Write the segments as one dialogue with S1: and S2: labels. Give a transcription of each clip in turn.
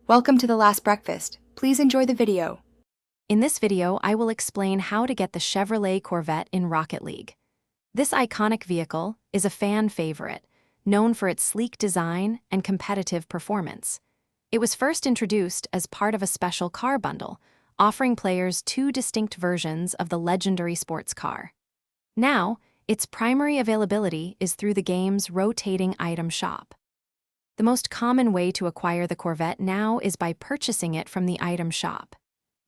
S1: Welcome to The Last Breakfast. Please enjoy the video.
S2: In this video, I will explain how to get the Chevrolet Corvette in Rocket League. This iconic vehicle is a fan favorite, known for its sleek design and competitive performance. It was first introduced as part of a special car bundle, offering players two distinct versions of the legendary sports car. Now, its primary availability is through the game's rotating item shop. The most common way to acquire the Corvette now is by purchasing it from the item shop.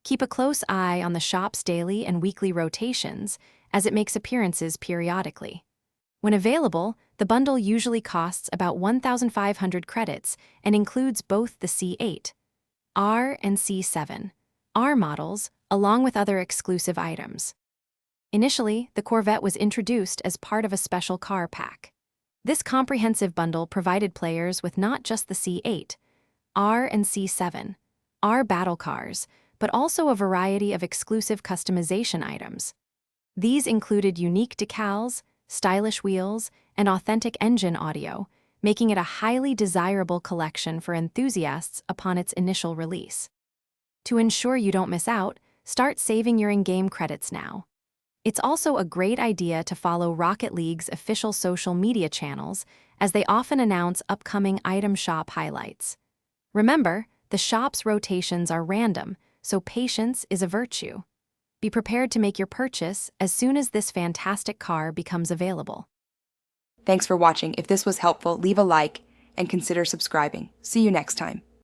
S2: Keep a close eye on the shop's daily and weekly rotations, as it makes appearances periodically. When available, the bundle usually costs about 1,500 credits and includes both the C8, R, and C7, R models, along with other exclusive items. Initially, the Corvette was introduced as part of a special car pack. This comprehensive bundle provided players with not just the C8, R, and C7, R battle cars, but also a variety of exclusive customization items. These included unique decals, stylish wheels, and authentic engine audio, making it a highly desirable collection for enthusiasts upon its initial release. To ensure you don't miss out, start saving your in-game credits now. It's also a great idea to follow Rocket League's official social media channels, as they often announce upcoming item shop highlights. Remember, the shop's rotations are random, so patience is a virtue. Be prepared to make your purchase as soon as this fantastic car becomes available.
S1: Thanks for watching. If this was helpful, leave a like and consider subscribing. See you next time.